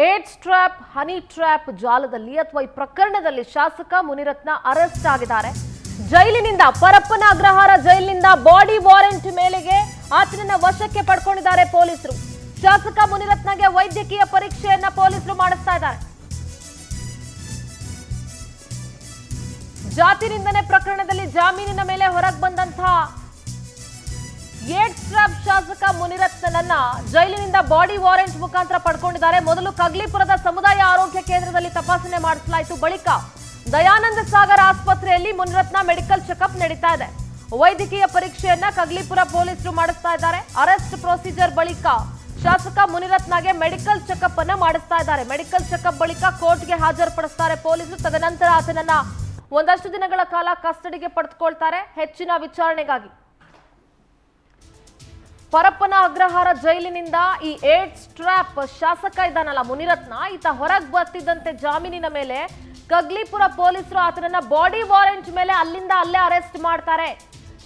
AIDS trap honey trap ಜಾಲದಲ್ಲಿ ಅಥವಾ ಈ ಪ್ರಕರಣದಲ್ಲಿ ಶಾಸಕ ಮುನಿರತ್ನ ಅರೆಸ್ಟ್ ಆಗಿದ್ದಾರೆ. ಜೈಲಿನಿಂದ ಪರಪ್ಪನ ಅಗ್ರಹಾರ ಜೈಲಿನಿಂದ ಬಾಡಿ ವಾರೆಂಟ್ ಮೇಲೆಗೆ ಆತನನ್ನ ವಶಕ್ಕೆ ಪಡ್ಕೊಂಡಿದ್ದಾರೆ ಪೊಲೀಸರು. ಶಾಸಕ ಮುನಿರತ್ನಗೆ ವೈದ್ಯಕೀಯ ಪರೀಕ್ಷೆಯನ್ನ ಪೊಲೀಸರು ಮಾಡಿಸ್ತಾ ಇದ್ದಾರೆ. ಜಾತಿ ನಿಂದನೆ ಪ್ರಕರಣದಲ್ಲಿ ಜಾಮೀನಿನ ಮೇಲೆ ಹೊರಗೆ ಬಂದಂತಹ ಏಡ್ಸ್ ಟ್ರ್ಯಾಪ್ ಶಾಸಕ ಮುನಿರತ್ನನನ್ನ ಜೈಲಿನಿಂದ ಬಾಡಿ ವಾರೆಂಟ್ ಮುಖಾಂತರ ಪಡ್ಕೊಂಡಿದ್ದಾರೆ. ಮೊದಲು ಕಗ್ಲಿಪುರದ ಸಮುದಾಯ ಆರೋಗ್ಯ ಕೇಂದ್ರದಲ್ಲಿ ತಪಾಸಣೆ ಮಾಡಿಸಲಾಯಿತು. ಬಳಿಕ ದಯಾನಂದ ಸಾಗರ್ ಆಸ್ಪತ್ರೆಯಲ್ಲಿ ಮುನಿರತ್ನ ಮೆಡಿಕಲ್ ಚೆಕಪ್ ನಡೀತಾ ಇದೆ. ವೈದ್ಯಕೀಯ ಪರೀಕ್ಷೆಯನ್ನ ಕಗ್ಲಿಪುರ ಪೊಲೀಸರು ಮಾಡಿಸ್ತಾ ಇದ್ದಾರೆ. ಅರೆಸ್ಟ್ ಪ್ರೊಸೀಜರ್ ಬಳಿಕ ಶಾಸಕ ಮುನಿರತ್ನಗೆ ಮೆಡಿಕಲ್ ಚೆಕಪ್ ಅನ್ನ ಮಾಡಿಸ್ತಾ ಇದ್ದಾರೆ. ಮೆಡಿಕಲ್ ಚೆಕಪ್ ಬಳಿಕ ಕೋರ್ಟ್ಗೆ ಹಾಜರುಪಡಿಸ್ತಾರೆ ಪೊಲೀಸರು. ತದನಂತರ ಆತನನ್ನ ಒಂದಷ್ಟು ದಿನಗಳ ಕಾಲ ಕಸ್ಟಡಿಗೆ ಪಡೆದುಕೊಳ್ತಾರೆ ಹೆಚ್ಚಿನ ವಿಚಾರಣೆಗಾಗಿ. ಪರಪ್ಪನ ಅಗ್ರಹಾರ ಜೈಲಿನಿಂದ ಈ ಏಡ್ಸ್ ಟ್ರ್ಯಾಪ್ ಶಾಸಕ ಇದ್ದಾನಲ್ಲ ಮುನಿರತ್ನ, ಈತ ಹೊರಗೆ ಬರ್ತಿದ್ದಂತೆ ಜಾಮೀನಿನ ಮೇಲೆ ಕಗ್ಲಿಪುರ ಪೊಲೀಸರು ಆತನನ್ನ ಬಾಡಿ ವಾರೆಂಟ್ ಮೇಲೆ ಅಲ್ಲಿಂದ ಅಲ್ಲೇ ಅರೆಸ್ಟ್ ಮಾಡ್ತಾರೆ.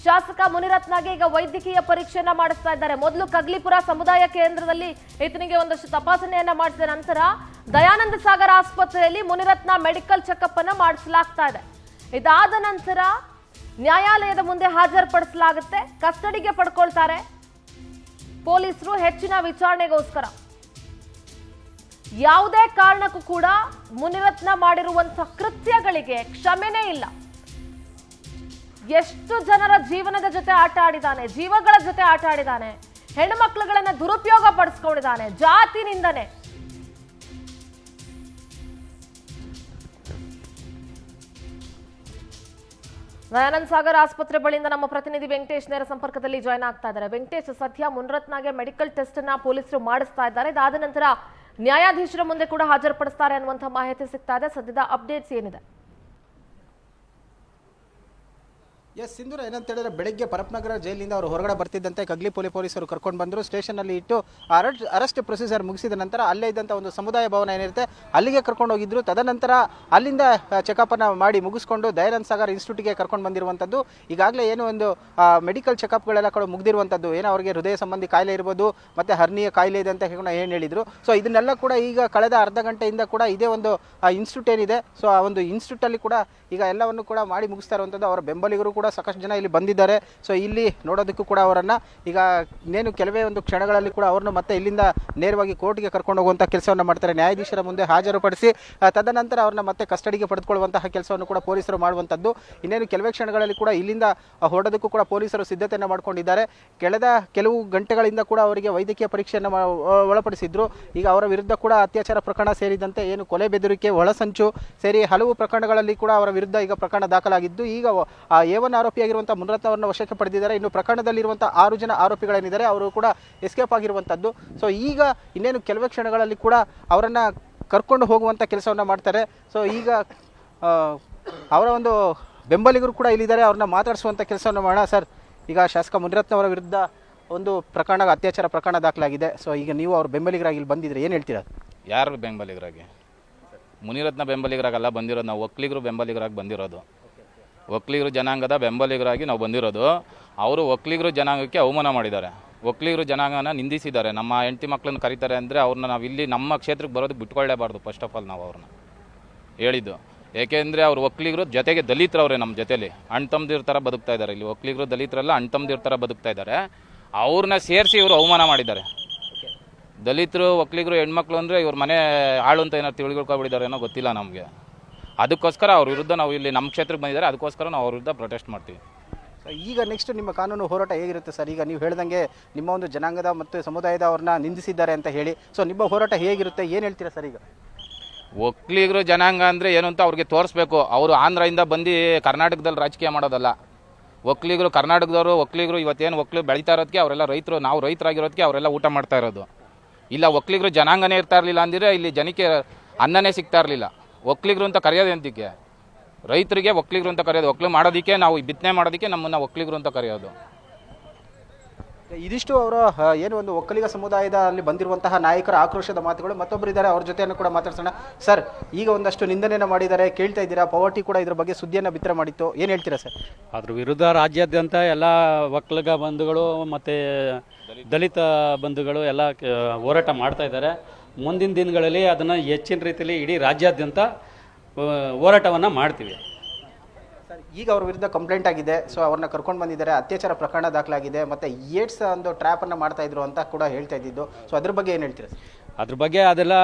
ಶಾಸಕ ಮುನಿರತ್ನಗೆ ಈಗ ವೈದ್ಯಕೀಯ ಪರೀಕ್ಷೆಯನ್ನ ಮಾಡಿಸ್ತಾ ಇದ್ದಾರೆ. ಮೊದಲು ಕಗ್ಲಿಪುರ ಸಮುದಾಯ ಕೇಂದ್ರದಲ್ಲಿ ಈತನಿಗೆ ಒಂದಷ್ಟು ತಪಾಸಣೆಯನ್ನ ಮಾಡಿಸಿದ ನಂತರ ದಯಾನಂದ ಸಾಗರ್ ಆಸ್ಪತ್ರೆಯಲ್ಲಿ ಮುನಿರತ್ನ ಮೆಡಿಕಲ್ ಚೆಕಪ್ ಅನ್ನ ಮಾಡಿಸಲಾಗ್ತಾ ಇದೆ. ಇದಾದ ನಂತರ ನ್ಯಾಯಾಲಯದ ಮುಂದೆ ಹಾಜರುಪಡಿಸಲಾಗುತ್ತೆ. ಕಸ್ಟಡಿಗೆ ಪಡ್ಕೊಳ್ತಾರೆ ಪೊಲೀಸರು ಹೆಚ್ಚಿನ ವಿಚಾರಣೆಗೋಸ್ಕರ. ಯಾವುದೇ ಕಾರಣಕ್ಕೂ ಕೂಡ ಮುನಿರತ್ನ ಮಾಡಿರುವಂತಹ ಕೃತ್ಯಗಳಿಗೆ ಕ್ಷಮೆನೇ ಇಲ್ಲ. ಎಷ್ಟು ಜನರ ಜೀವನದ ಜೊತೆ ಆಟ ಆಡಿದಾನೆ, ಜೀವಗಳ ಜೊತೆ ಆಟ ಆಡಿದಾನೆ, ಹೆಣ್ಣು ಮಕ್ಕಳುಗಳನ್ನ ದುರುಪಯೋಗ ಪಡಿಸ್ಕೊಂಡಿದ್ದಾನೆ, ಜಾತಿ ನಿಂದನೆ. ದಯಾನಂದ ಸಾಗರ್ ಆಸ್ಪತ್ರೆ ಬಳಿಯಿಂದ ನಮ್ಮ ಪ್ರತಿನಿಧಿ ವೆಂಕಟೇಶ್ ನೇರ ಸಂಪರ್ಕದಲ್ಲಿ ಜಾಯ್ನ್ ಆಗ್ತಾ ಇದ್ದಾರೆ. ವೆಂಕಟೇಶ್, ಸದ್ಯ ಮುನಿರತ್ನಗೆ ಮೆಡಿಕಲ್ ಟೆಸ್ಟ್ ಅನ್ನ ಪೊಲೀಸರು ಮಾಡಿಸ್ತಾ ಇದ್ದಾರೆ. ಇದಾದ ನಂತರ ನ್ಯಾಯಾಧೀಶರ ಮುಂದೆ ಕೂಡ ಹಾಜರುಪಡಿಸ್ತಾರೆ ಅನ್ನುವಂಥ ಮಾಹಿತಿ ಸಿಗ್ತಾ ಇದೆ. ಸದ್ಯದ ಅಪ್ಡೇಟ್ಸ್ ಏನಿದೆ? ಎಸ್ ಸಿಂಧೂರ, ಏನಂತ ಹೇಳಿದ್ರೆ ಬೆಳಗ್ಗೆ ಪರಪ್ಪನಗರ ಜೈಲಿನಿಂದ ಅವರು ಹೊರಗಡೆ ಬರ್ತಿದ್ದಂತೆ ಕಗ್ಲಿಪುಲಿ ಪೊಲೀಸರು ಕರ್ಕೊಂಡು ಬಂದರು. ಸ್ಟೇಷನಲ್ಲಿ ಇಟ್ಟು ಅರೆಸ್ಟ್ ಪ್ರೊಸೀಜರ್ ಮುಗಿಸಿದ ನಂತರ ಅಲ್ಲೇ ಇದ್ದಂಥ ಒಂದು ಸಮುದಾಯ ಭವನ ಏನಿರುತ್ತೆ ಅಲ್ಲಿಗೆ ಕರ್ಕೊಂಡು ಹೋಗಿದ್ರು. ತದನಂತರ ಅಲ್ಲಿಂದ ಚೆಕಪನ್ನು ಮಾಡಿ ಮುಗಿಸ್ಕೊಂಡು ದಯಾನಂದ ಸಾಗರ್ ಇನ್ಸ್ಟಿಟ್ಯೂಟ್ಗೆ ಕರ್ಕೊಂಡು ಬಂದಿರುವಂಥದ್ದು. ಈಗಾಗಲೇ ಏನು ಒಂದು ಮೆಡಿಕಲ್ ಚೆಕಪ್ಗಳೆಲ್ಲ ಕೂಡ ಮುಗಿದಿರುವಂಥದ್ದು. ಏನೋ ಅವರಿಗೆ ಹೃದಯ ಸಂಬಂಧಿ ಕಾಯಿಲೆ ಇರ್ಬೋದು, ಮತ್ತು ಹರ್ನಿಯ ಕಾಯಿಲೆ ಇದೆ ಅಂತ ಏನು ಹೇಳಿದರು. ಸೊ ಇದನ್ನೆಲ್ಲ ಕೂಡ ಈಗ ಕಳೆದ ಅರ್ಧ ಗಂಟೆಯಿಂದ ಕೂಡ ಇದೇ ಒಂದು ಇನ್ಸ್ಟಿಟ್ಯೂಟ್ ಏನಿದೆ, ಸೊ ಆ ಒಂದು ಇನ್ಸ್ಟಿಟ್ಯೂಟಲ್ಲಿ ಕೂಡ ಈಗ ಎಲ್ಲವನ್ನು ಕೂಡ ಮಾಡಿ ಮುಗಿಸ್ತಾ ಇರುವಂಥದ್ದು. ಅವರ ಬೆಂಬಲಿಗರು ಕೂಡ ಸಾಕಷ್ಟು ಜನ ಇಲ್ಲಿ ಬಂದಿದ್ದಾರೆ. ಸೊ ಇಲ್ಲಿ ನೋಡೋದಕ್ಕೂ ಕೂಡ ಅವರನ್ನು ಈಗ ಇನ್ನೇನು ಕೆಲವೇ ಒಂದು ಕ್ಷಣಗಳಲ್ಲಿ ಕೂಡ ಅವ್ರನ್ನ ಮತ್ತೆ ಇಲ್ಲಿಂದ ನೇರವಾಗಿ ಕೋರ್ಟ್ಗೆ ಕರ್ಕೊಂಡು ಹೋಗುವಂಥ ಕೆಲಸವನ್ನು ಮಾಡ್ತಾರೆ. ನ್ಯಾಯಾಧೀಶರ ಮುಂದೆ ಹಾಜರುಪಡಿಸಿ ತದನಂತರ ಅವ್ರನ್ನ ಮತ್ತೆ ಕಸ್ಟಡಿಗೆ ಪಡೆದುಕೊಳ್ಳುವಂತಹ ಕೆಲಸವನ್ನು ಕೂಡ ಪೊಲೀಸರು ಮಾಡುವಂಥದ್ದು. ಇನ್ನೇನು ಕೆಲವೇ ಕ್ಷಣಗಳಲ್ಲಿ ಕೂಡ ಇಲ್ಲಿಂದ ಹೊರಡೋದಕ್ಕೂ ಕೂಡ ಪೊಲೀಸರು ಸಿದ್ಧತೆಯನ್ನು ಮಾಡ್ಕೊಂಡಿದ್ದಾರೆ. ಕಳೆದ ಕೆಲವು ಗಂಟೆಗಳಿಂದ ಕೂಡ ಅವರಿಗೆ ವೈದ್ಯಕೀಯ ಪರೀಕ್ಷೆಯನ್ನು ಒಳಪಡಿಸಿದ್ರು. ಈಗ ಅವರ ವಿರುದ್ಧ ಕೂಡ ಅತ್ಯಾಚಾರ ಪ್ರಕರಣ ಸೇರಿದಂತೆ ಏನು ಕೊಲೆ ಬೆದರಿಕೆ, ಒಳಸಂಚು ಸೇರಿ ಹಲವು ಪ್ರಕರಣಗಳಲ್ಲಿ ಕೂಡ ಅವರ ವಿರುದ್ಧ ಈಗ ಪ್ರಕರಣ ದಾಖಲಾಗಿದ್ದು, ಈಗ A1 ಆರೋಪಿಯಾಗಿರುವಂಥ ಮುನಿರತ್ನ ಅವರನ್ನು ವಶಕ್ಕೆ ಪಡೆದಿದ್ದಾರೆ. ಇನ್ನು ಪ್ರಕರಣದಲ್ಲಿರುವಂಥ 6 ಜನ ಆರೋಪಿಗಳೇನಿದ್ದಾರೆ ಅವರು ಕೂಡ ಎಸ್ಕೇಪ್ ಆಗಿರುವಂಥದ್ದು. ಸೊ ಈಗ ಇನ್ನೇನು ಕೆಲವೇ ಕ್ಷಣಗಳಲ್ಲಿ ಕೂಡ ಅವರನ್ನು ಕರ್ಕೊಂಡು ಹೋಗುವಂಥ ಕೆಲಸವನ್ನು ಮಾಡ್ತಾರೆ. ಸೊ ಈಗ ಅವರ ಒಂದು ಬೆಂಬಲಿಗರು ಕೂಡ ಇಲ್ಲಿದ್ದಾರೆ, ಅವ್ರನ್ನ ಮಾತಾಡಿಸುವಂಥ ಕೆಲಸವನ್ನು ಮಾಡೋಣ. ಸರ್, ಈಗ ಶಾಸಕ ಮುನಿರತ್ನ ಅವರ ವಿರುದ್ಧ ಒಂದು ಪ್ರಕರಣ, ಅತ್ಯಾಚಾರ ಪ್ರಕರಣ ದಾಖಲಾಗಿದೆ. ಸೊ ಈಗ ನೀವು ಅವ್ರ ಬೆಂಬಲಿಗರಾಗಿ ಇಲ್ಲಿ ಬಂದಿದ್ರೆ ಏನು ಹೇಳ್ತೀರಾ? ಯಾರು ಬೆಂಬಲಿಗರಾಗಿ? ಮುನಿರತ್ನ ಬೆಂಬಲಿಗರಾಗಲ್ಲ ಬಂದಿರೋದು, ನಾವು ಒಕ್ಕಲಿಗರು ಬೆಂಬಲಿಗರಾಗಿ ಬಂದಿರೋದು. ಒಕ್ಕಲಿಗರು ಜನಾಂಗದ ಬೆಂಬಲಿಗರಾಗಿ ನಾವು ಬಂದಿರೋದು. ಅವರು ಒಕ್ಕಲಿಗರು ಜನಾಂಗಕ್ಕೆ ಅವಮಾನ ಮಾಡಿದ್ದಾರೆ, ಒಕ್ಕಲಿಗರು ಜನಾಂಗನ ನಿಂದಿಸಿದ್ದಾರೆ. ನಮ್ಮ ಹೆಂಡತಿ ಮಕ್ಕಳನ್ನ ಕರೀತಾರೆ ಅಂದರೆ ಅವ್ರನ್ನ ನಾವು ಇಲ್ಲಿ ನಮ್ಮ ಕ್ಷೇತ್ರಕ್ಕೆ ಬರೋದಕ್ಕೆ ಬಿಟ್ಕೊಳ್ಳೇಬಾರ್ದು. ಫಸ್ಟ್ ಆಫ್ ಆಲ್ ನಾವು ಅವ್ರನ್ನ ಹೇಳಿದ್ದು ಏಕೆಂದರೆ ಅವ್ರು ಒಕ್ಕಲಿಗರು ಜೊತೆಗೆ ದಲಿತರವ್ರೆ, ನಮ್ಮ ಜೊತೆಲಿ ಅಣ್ಣ ತಮ್ಮದಿರ ಥರ ಬದುಕ್ತಾ ಇದ್ದಾರೆ. ಇಲ್ಲಿ ಒಕ್ಕಲಿಗರು ದಲಿತರೆಲ್ಲ ಅಣ್ಣ ತಮ್ಮದಿರ ಥರ ಬದುಕ್ತಾ ಇದ್ದಾರೆ. ಅವ್ರನ್ನ ಸೇರಿಸಿ ಇವರು ಅವಮಾನ ಮಾಡಿದ್ದಾರೆ. ದಲಿತರು ಒಕ್ಕಲಿಗರು ಹೆಣ್ಮಕ್ಳು ಅಂದರೆ ಇವ್ರ ಮನೆ ಆಳು ಅಂತ ಏನಾರು ತಿಳ್ಕೊಳ್ಬಿಟ್ಟಿದ್ದಾರೆ ಏನೋ ಗೊತ್ತಿಲ್ಲ ನಮಗೆ. ಅದಕ್ಕೋಸ್ಕರ ಅವ್ರ ವಿರುದ್ಧ ನಾವು ಇಲ್ಲಿ ನಮ್ಮ ಕ್ಷೇತ್ರಕ್ಕೆ ಬಂದಿದ್ದಾರೆ, ಅದಕ್ಕೋಸ್ಕರ ನಾವು ಅವ್ರ ವಿರುದ್ಧ ಪ್ರೊಟೆಸ್ಟ್ ಮಾಡ್ತೀವಿ. ಈಗ ನೆಕ್ಸ್ಟ್ ನಿಮ್ಮ ಕಾನೂನು ಹೋರಾಟ ಹೇಗಿರುತ್ತೆ ಸರ್? ಈಗ ನೀವು ಹೇಳ್ದಂಗೆ ನಿಮ್ಮ ಒಂದು ಜನಾಂಗದ ಮತ್ತು ಸಮುದಾಯದ ಅವ್ರನ್ನ ನಿಂದಿಸಿದ್ದಾರೆ ಅಂತ ಹೇಳಿ, ಸೊ ನಿಮ್ಮ ಹೋರಾಟ ಹೇಗಿರುತ್ತೆ, ಏನು ಹೇಳ್ತೀರಾ ಸರ್? ಈಗ ಒಕ್ಕಲಿಗರು ಜನಾಂಗ ಅಂದರೆ ಏನು ಅಂತ ಅವ್ರಿಗೆ ತೋರಿಸ್ಬೇಕು. ಅವರು ಆಂಧ್ರದಿಂದ ಬಂದು ಕರ್ನಾಟಕದಲ್ಲಿ ರಾಜಕೀಯ ಮಾಡೋದಲ್ಲ. ಒಕ್ಕಲಿಗರು ಕರ್ನಾಟಕದವರು, ಒಕ್ಕಲಿಗರು ಇವತ್ತೇನು ಒಕ್ಕಲಿಗರು ಬೆಳೀತಾ ಇರೋದಕ್ಕೆ ಅವರೆಲ್ಲ ರೈತರು, ನಾವು ರೈತರಾಗಿರೋದಕ್ಕೆ ಅವರೆಲ್ಲ ಊಟ ಮಾಡ್ತಾ ಇರೋದು. ಇಲ್ಲ ಒಕ್ಕಲಿಗರು ಜನಾಂಗನೇ ಇರ್ತಾ ಇರಲಿಲ್ಲ ಅಂದಿದ್ರೆ ಇಲ್ಲಿ ಜನಕ್ಕೆ ಅನ್ನನೇ ಸಿಗ್ತಾ ಇರಲಿಲ್ಲ. ಒಕ್ಕಲಿಗರು ಅಂತ ಕರೆಯೋದು ಎಂತಕ್ಕೆ? ರೈತರಿಗೆ ಒಕ್ಕಲಿಗರು ಅಂತ ಕರೆಯೋದು. ಒಕ್ಕಲು ಮಾಡೋದಕ್ಕೆ, ನಾವು ಬಿತ್ತನೆ ಮಾಡೋದಕ್ಕೆ ನಮ್ಮನ್ನು ಒಕ್ಕಲಿಗರು ಅಂತ ಕರೆಯೋದು. ಇದಿಷ್ಟು ಅವರ ಏನು ಒಂದು ಒಕ್ಕಲಿಗ ಸಮುದಾಯದ ಅಲ್ಲಿ ಬಂದಿರುವಂತಹ ನಾಯಕರ ಆಕ್ರೋಶದ ಮಾತುಗಳು. ಮತ್ತೊಬ್ಬರು ಇದ್ದಾರೆ, ಅವ್ರ ಜೊತೆಯನ್ನು ಕೂಡ ಮಾತಾಡ್ಸೋಣ. ಸರ್, ಈಗ ಒಂದಷ್ಟು ನಿಂದನೆಯನ್ನು ಮಾಡಿದ್ದಾರೆ, ಕೇಳ್ತಾ ಇದ್ದೀರಾ. ಪವರ್ಟಿ ಕೂಡ ಇದ್ರ ಬಗ್ಗೆ ಸುದ್ದಿಯನ್ನು ಬಿತ್ತರ ಮಾಡಿತ್ತು, ಏನು ಹೇಳ್ತೀರಾ ಸರ್? ಅದ್ರ ವಿರುದ್ಧ ರಾಜ್ಯಾದ್ಯಂತ ಎಲ್ಲ ಒಕ್ಕಲಿಗ ಬಂಧುಗಳು ಮತ್ತು ದಲಿತ ಬಂಧುಗಳು ಎಲ್ಲ ಹೋರಾಟ ಮಾಡ್ತಾ ಇದ್ದಾರೆ. ಮುಂದಿನ ದಿನಗಳಲ್ಲಿ ಅದನ್ನು ಹೆಚ್ಚಿನ ರೀತಿಯಲ್ಲಿ ಇಡೀ ರಾಜ್ಯಾದ್ಯಂತ ಹೋರಾಟವನ್ನು ಮಾಡ್ತೀವಿ. ಈಗ ಅವ್ರ ವಿರುದ್ಧ ಕಂಪ್ಲೇಂಟ್ ಆಗಿದೆ, ಸೊ ಅವ್ರನ್ನ ಕರ್ಕೊಂಡು ಬಂದಿದ್ದಾರೆ, ಅತ್ಯಾಚಾರ ಪ್ರಕರಣ ದಾಖಲಾಗಿದೆ, ಮತ್ತು ಏಡ್ಸ್ ಒಂದು ಟ್ರ್ಯಾಪನ್ನು ಮಾಡ್ತಾ ಇದ್ರು ಅಂತ ಕೂಡ ಹೇಳ್ತಾ ಇದ್ದಿದ್ದು. ಸೊ ಅದ್ರ ಬಗ್ಗೆ ಏನು ಹೇಳ್ತೀರಾ? ಅದ್ರ ಬಗ್ಗೆ ಅದೆಲ್ಲ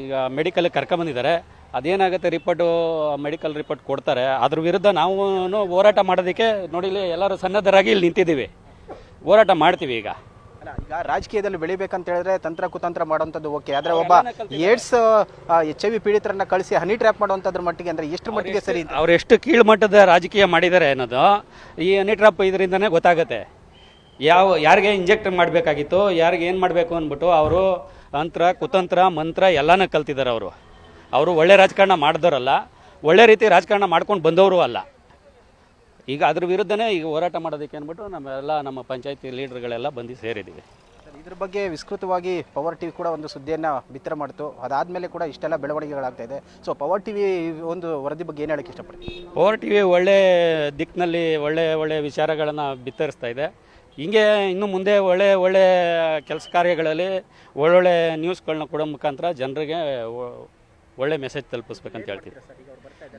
ಈಗ ಮೆಡಿಕಲ್ ಕರ್ಕೊಂಬಂದಿದ್ದಾರೆ. ಅದೇನಾಗುತ್ತೆ ರಿಪೋರ್ಟು, ಮೆಡಿಕಲ್ ರಿಪೋರ್ಟ್ ಕೊಡ್ತಾರೆ. ಅದ್ರ ವಿರುದ್ಧ ನಾವು ಹೋರಾಟ ಮಾಡೋದಕ್ಕೆ ನೋಡಿ ಇಲ್ಲಿ ಎಲ್ಲರೂ ಸನ್ನದ್ಧರಾಗಿ ಇಲ್ಲಿ ನಿಂತಿದ್ದೀವಿ, ಹೋರಾಟ ಮಾಡ್ತೀವಿ. ಈಗ ರಾಜಕೀಯದಲ್ಲಿ ಬೆಳಿಬೇಕಂತ ಹೇಳಿದ್ರೆ ತಂತ್ರ ಕುತಂತ್ರ ಮಾಡುವಂಥದ್ದು ಓಕೆ, ಆದರೆ ಒಬ್ಬ ಏಡ್ಸ್ HIV ಪೀಡಿತರನ್ನ ಕಳಿಸಿ ಹನಿ ಟ್ರ್ಯಾಪ್ ಮಾಡುವಂಥದ್ರ ಮಟ್ಟಿಗೆ ಅಂದರೆ ಎಷ್ಟು ಮಟ್ಟಿಗೆ ಸರಿ? ಅವ್ರು ಎಷ್ಟು ಕೀಳುಮಟ್ಟದ ರಾಜಕೀಯ ಮಾಡಿದ್ದಾರೆ ಅನ್ನೋದು ಈ ಹನಿ ಟ್ರಾಪ್ ಇದರಿಂದನೇ ಗೊತ್ತಾಗುತ್ತೆ. ಯಾರಿಗೆ ಇಂಜೆಕ್ಟ್ ಮಾಡಬೇಕಾಗಿತ್ತು, ಯಾರಿಗೆ ಏನು ಮಾಡಬೇಕು ಅಂದ್ಬಿಟ್ಟು ಅವರು ತಂತ್ರ ಕುತಂತ್ರ ಮಂತ್ರ ಎಲ್ಲನೂ ಕಲ್ತಿದ್ದಾರೆ. ಅವರು ಒಳ್ಳೆ ರಾಜಕಾರಣ ಮಾಡಿದವರಲ್ಲ, ಒಳ್ಳೆ ರೀತಿ ರಾಜಕಾರಣ ಮಾಡ್ಕೊಂಡು ಬಂದವರು ಅಲ್ಲ. ಈಗ ಅದ್ರ ವಿರುದ್ಧನೇ ಈಗ ಹೋರಾಟ ಮಾಡೋದಕ್ಕೆ ಅಂದ್ಬಿಟ್ಟು ನಮ್ಮ ಪಂಚಾಯತಿ ಲೀಡರ್ಗಳೆಲ್ಲ ಬಂದು ಸೇರಿದ್ದೀವಿ. ಇದ್ರ ಬಗ್ಗೆ ವಿಸ್ತೃತವಾಗಿ ಪವರ್ ಟಿವಿ ಕೂಡ ಒಂದು ಸುದ್ದಿಯನ್ನು ಬಿತ್ತರ ಮಾಡಿತು. ಅದಾದಮೇಲೆ ಕೂಡ ಇಷ್ಟೆಲ್ಲ ಬೆಳವಣಿಗೆಗಳಾಗ್ತಾ ಇದೆ. ಸೊ ಪವರ್ ಟಿವಿ ಒಂದು ವರದಿ ಬಗ್ಗೆ ಏನು ಹೇಳೋಕ್ಕೆ ಇಷ್ಟಪಡ್ತೀನಿ? ಪವರ್ ಟಿವಿ ಒಳ್ಳೆ ದಿಕ್ಕಿನಲ್ಲಿ ಒಳ್ಳೆ ವಿಚಾರಗಳನ್ನು ಬಿತ್ತರಿಸ್ತಾ ಇದೆ. ಹಿಂಗೆ ಇನ್ನು ಮುಂದೆ ಒಳ್ಳೆ ಕೆಲಸ ಕಾರ್ಯಗಳಲ್ಲಿ ಒಳ್ಳೊಳ್ಳೆ ನ್ಯೂಸ್ಗಳನ್ನ ಕೊಡೋ ಮುಖಾಂತರ ಜನರಿಗೆ ಒಳ್ಳೆ ಮೆಸೇಜ್ ತಲುಪಿಸ್ಬೇಕಂತ ಹೇಳ್ತೀವಿ.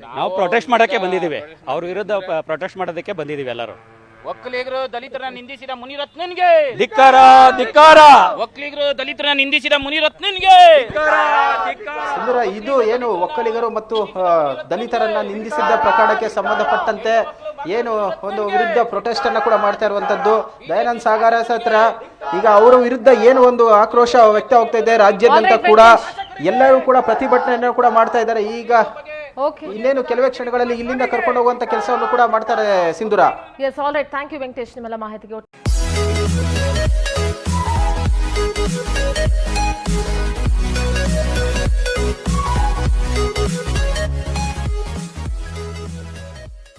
ನಾವು ಪ್ರೊಟೆಸ್ಟ್ ಮಾಡೋಕ್ಕೆ ಬಂದಿದ್ದೀವಿ, ಅವ್ರ ವಿರುದ್ಧ ಪ್ರೊಟೆಸ್ಟ್ ಮಾಡೋದಕ್ಕೆ ಬಂದಿದ್ದೀವಿ ಎಲ್ಲರೂ. ಒಕ್ಕಲಿಗರು ದಲಿತರನ್ನ ನಿಂದಿಸಿದ ಮುನಿರತ್ನನ್ಗೆ ಧಿಕ್ಕಾರ ಧಿಕ್ಕಾರ. ಒಕ್ಕಲಿಗರು ದಲಿತರನ್ನ ನಿಂದಿಸಿದ ಮುನಿರತ್ನನ್ಗೆ ಸುಂದರ, ಇದು ಏನು ಒಕ್ಕಲಿಗರು ಮತ್ತು ದಲಿತರನ್ನ ನಿಂದಿಸಿದ್ದ ಪ್ರಕರಣಕ್ಕೆ ಸಂಬಂಧಪಟ್ಟಂತೆ ಏನು ಒಂದು ವಿರುದ್ಧ ಪ್ರೊಟೆಸ್ಟ್ ಅನ್ನ ಕೂಡ ಮಾಡ್ತಾ ಇರುವಂತದ್ದು ದಯಾನಂದ್ ಸಾಗರ ಹತ್ರ. ಈಗ ಅವರ ವಿರುದ್ಧ ಏನು ಒಂದು ಆಕ್ರೋಶ ವ್ಯಕ್ತವಾಗ್ತಾ ಇದೆ ರಾಜ್ಯಾದ್ಯಂತ ಕೂಡ, ಎಲ್ಲರೂ ಕೂಡ ಪ್ರತಿಭಟನೆಯನ್ನು ಕೂಡ ಮಾಡ್ತಾ ಇದ್ದಾರೆ. ಈಗ ಇನ್ನೇನು ಕೆಲವೇ ಕ್ಷಣಗಳಲ್ಲಿ ಇಲ್ಲಿಂದ ಕರ್ಕೊಂಡು ಹೋಗುವಂತ ಕೆಲಸವನ್ನು ಕೂಡ ಮಾಡ್ತಾರೆ Sindhura. Yes, all right, thank you Venkatesh ನಿಮ್ಮೆಲ್ಲ ಮಾಹಿತಿಗೆ.